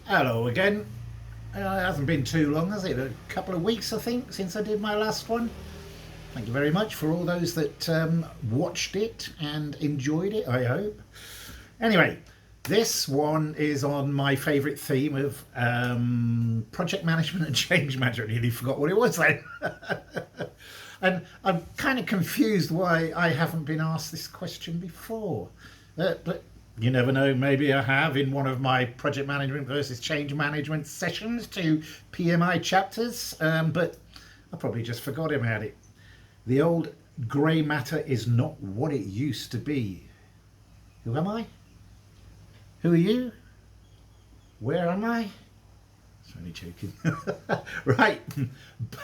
Hello again. It hasn't been too long, has it? A couple of weeks, I think, since I did my last one. Thank you very much for all those that watched it and enjoyed it, I hope. Anyway, this one is on my favourite theme of project management and change management. I nearly forgot what it was then. And I'm kind of confused why I haven't been asked this question before. But you never know, maybe I have in one of my project management versus change management sessions to PMI chapters, but I probably just forgot about it. The old grey matter is not what it used to be. Who am I? Who are you? Where am I? It's only joking. Right,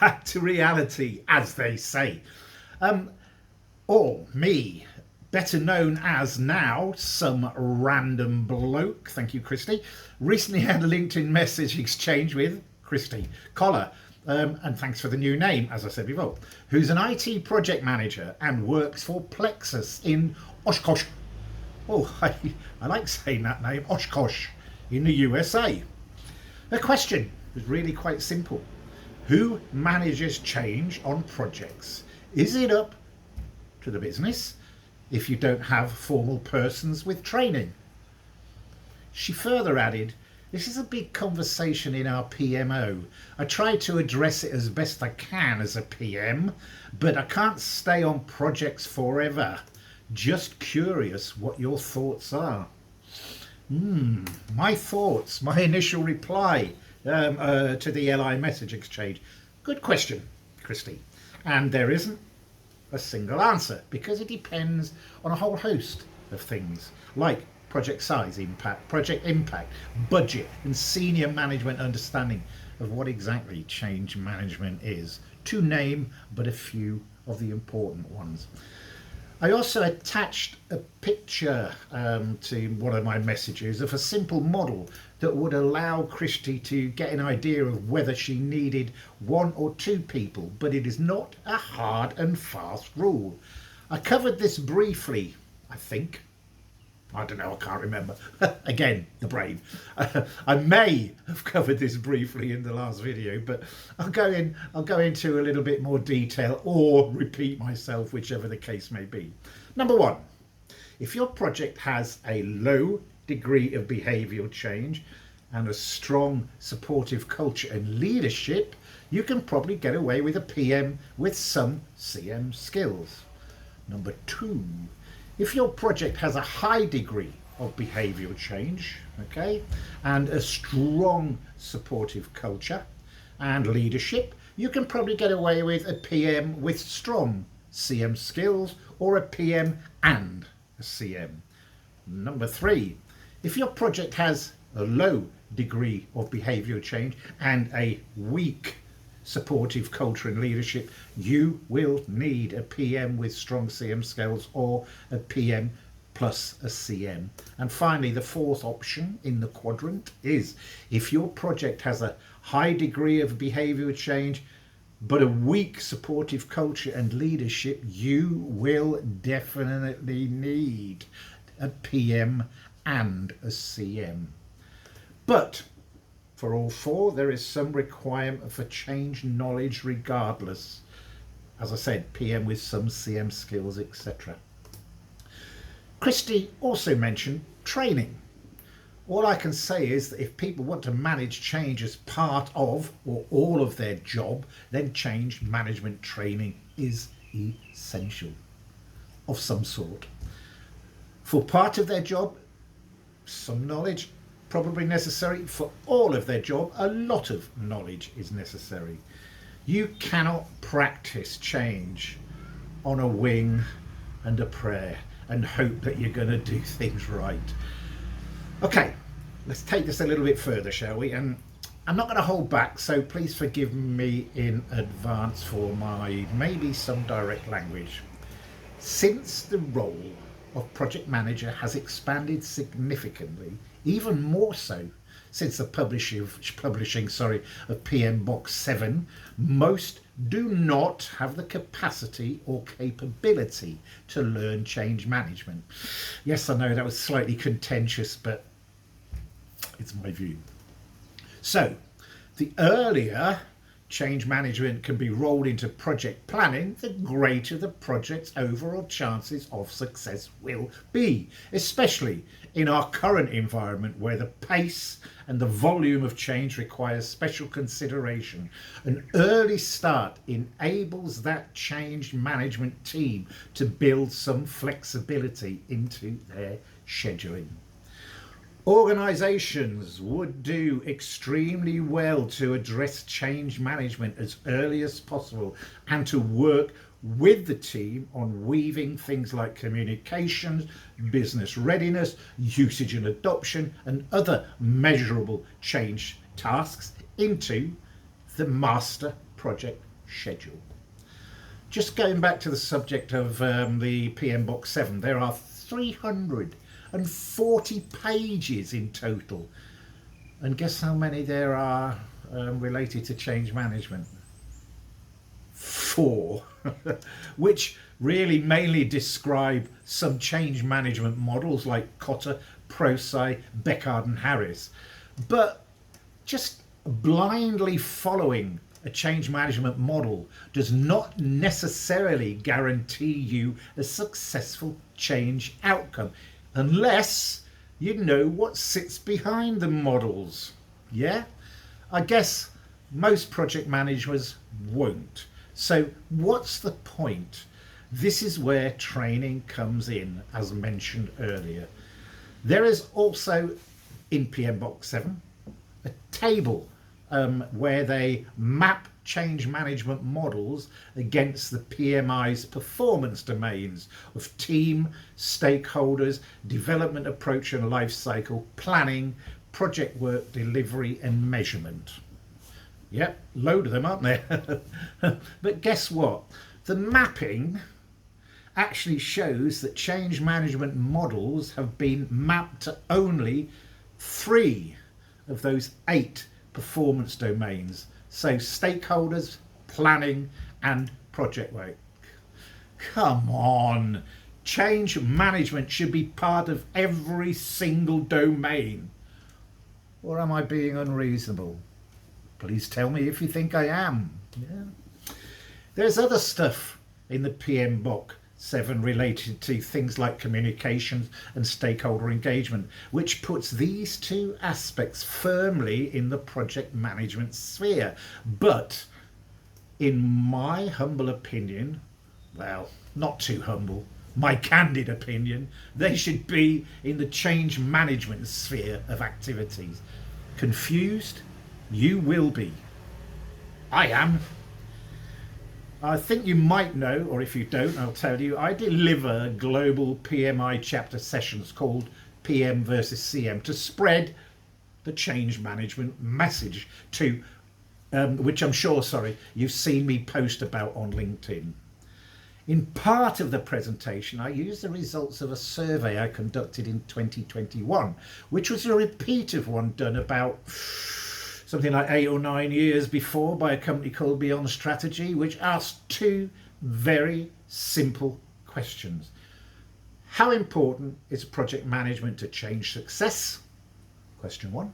back to reality, as they say. Or me, better known as now some random bloke, thank you Christy, recently had a LinkedIn message exchange with Christy Collar, and thanks for the new name, as I said before, who's an IT project manager and works for Plexus in Oshkosh. Oh, I like saying that name, Oshkosh, in the USA. The question was really quite simple. Who manages change on projects? Is it up to the business if you don't have formal persons with training? She further added, this is a big conversation in our PMO. I try to address it as best I can as a PM, but I can't stay on projects forever. Just curious what your thoughts are. My thoughts, my initial reply to the LI message exchange. Good question, Christy. And there isn't a single answer because it depends on a whole host of things like project size, project impact, budget, and senior management understanding of what exactly change management is, to name but a few of the important ones. I also attached a picture to one of my messages of a simple model that would allow Christy to get an idea of whether she needed one or two people, but it is not a hard and fast rule. I covered this briefly, I think. I don't know, I can't remember. Again, the brain. I may have covered this briefly in the last video, but I'll go into a little bit more detail or repeat myself, whichever the case may be. Number one, if your project has a low degree of behavioural change and a strong supportive culture and leadership, you can probably get away with a PM with some CM skills. Number two, if your project has a high degree of behavioural change, okay, and a strong supportive culture and leadership, you can probably get away with a PM with strong CM skills or a PM and a CM. Number three, if your project has a low degree of behavioural change and a weak supportive culture and leadership, you will need a PM with strong CM skills or a PM plus a CM. And finally, the fourth option in the quadrant is if your project has a high degree of behavioural change but a weak supportive culture and leadership, you will definitely need a PM and a CM. But for all four, there is some requirement for change knowledge regardless. As I said, PM with some CM skills, etc. Christy also mentioned training. All I can say is that if people want to manage change as part of or all of their job, then change management training is essential of some sort. For part of their job, some knowledge probably necessary. For all of their job, a lot of knowledge is necessary. You cannot practice change on a wing and a prayer and hope that you're going to do things right. Okay, let's take this a little bit further, shall we? And I'm not going to hold back, so please forgive me in advance for my maybe some direct language. Since the role of project manager has expanded significantly, even more so since the publishing of PM Box 7, most do not have the capacity or capability to learn change management. Yes, I know that was slightly contentious, but it's my view. So the earlier change management can be rolled into project planning, the greater the project's overall chances of success will be, especially in our current environment where the pace and the volume of change requires special consideration. An early start enables that change management team to build some flexibility into their scheduling. Organisations would do extremely well to address change management as early as possible and to work with the team on weaving things like communications, business readiness, usage and adoption, and other measurable change tasks into the master project schedule. Just going back to the subject of the PM Box 7, there are 340 pages in total. And guess how many there are related to change management? 4, which really mainly describe some change management models like Cotter, Prosci, Beckard and Harris. But just blindly following a change management model does not necessarily guarantee you a successful change outcome unless you know what sits behind the models. Yeah? I guess most project managers won't. So what's the point? This is where training comes in, as mentioned earlier. There is also in PM Box 7 a table where they map change management models against the PMI's performance domains of team, stakeholders, development approach and life cycle, planning, project work, delivery and measurement. Yep, load of them, aren't there? But guess what? The mapping actually shows that change management models have been mapped to only 3 of those 8 performance domains. So stakeholders, planning and project work. Come on, change management should be part of every single domain. Or am I being unreasonable? Please tell me if you think I am. Yeah. There's other stuff in the PM Box 7 related to things like communications and stakeholder engagement, which puts these 2 aspects firmly in the project management sphere. But in my humble opinion, well, not too humble, my candid opinion, they should be in the change management sphere of activities. Confused? You will be. I am. I think you might know, or if you don't, I'll tell you, I deliver global PMI chapter sessions called PM versus CM to spread the change management message to, which I'm sure, you've seen me post about on LinkedIn. In part of the presentation, I used the results of a survey I conducted in 2021, which was a repeat of one done about something like 8 or 9 years before by a company called Beyond Strategy, which asked 2 very simple questions. How important is project management to change success? Question 1.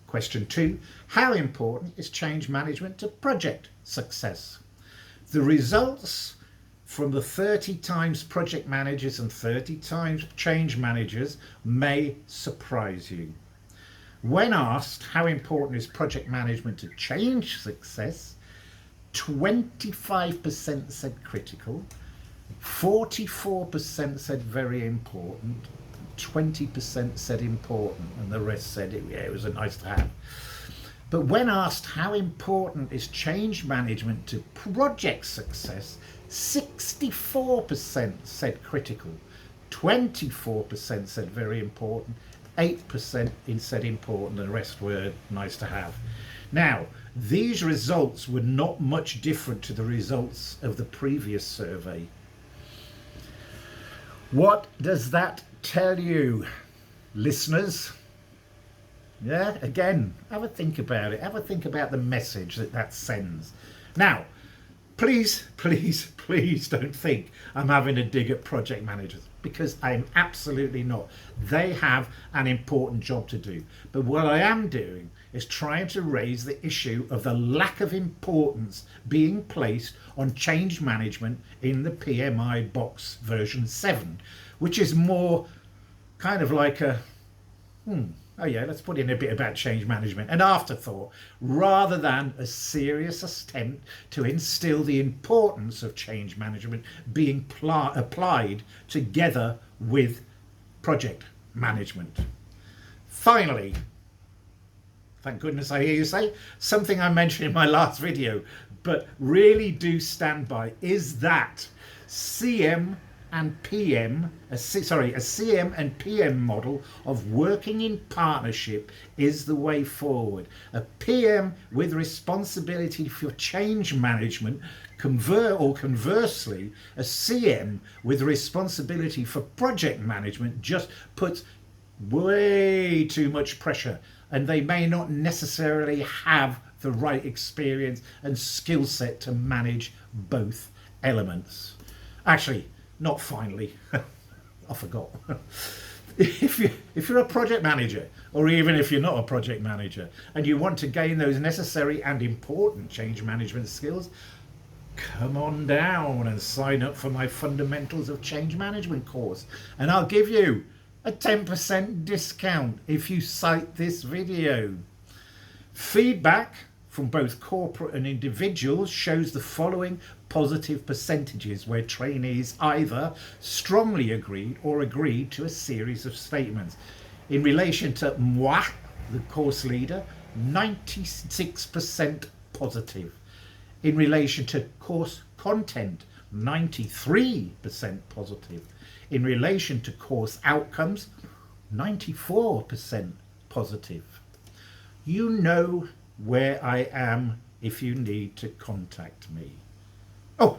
Question 2. How important is change management to project success? The results from the 30 times project managers and 30 times change managers may surprise you. When asked how important is project management to change success, 25% said critical, 44% said very important, 20% said important, and the rest said it was a nice to have. But when asked how important is change management to project success, 64% said critical, 24% said very important, 8% said important, and the rest were nice to have. Now, these results were not much different to the results of the previous survey. What does that tell you, listeners? Yeah, again, have a think about it. Have a think about the message that sends. Now, please don't think I'm having a dig at project managers, because I'm absolutely not. They have an important job to do. But what I am doing is trying to raise the issue of the lack of importance being placed on change management in the PMI box version 7, which is more kind of like a oh yeah, let's put in a bit about change management, an afterthought, rather than a serious attempt to instill the importance of change management being applied together with project management. Finally, thank goodness I hear you say, something I mentioned in my last video, but really do stand by, is that CM and PM, a CM and PM model of working in partnership is the way forward. A PM with responsibility for change management, conversely, a CM with responsibility for project management just puts way too much pressure, and they may not necessarily have the right experience and skill set to manage both elements. Actually, not finally, I forgot. If you're a project manager, or even if you're not a project manager, and you want to gain those necessary and important change management skills, come on down and sign up for my Fundamentals of Change Management course, and I'll give you a 10% discount if you cite this video. Feedback from both corporate and individuals shows the following positive percentages where trainees either strongly agreed or agreed to a series of statements. In relation to moi, the course leader, 96% positive. In relation to course content, 93% positive. In relation to course outcomes, 94% positive. You know where I am if you need to contact me. Oh,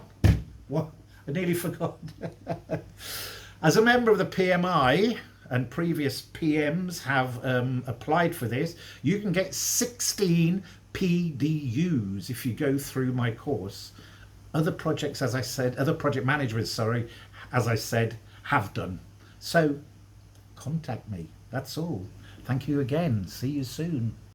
what? I nearly forgot. As a member of the PMI, and previous PMs have applied for this, you can get 16 PDUs if you go through my course. Other projects, as I said, other project managers, as I said, have done. So contact me. That's all. Thank you again. See you soon.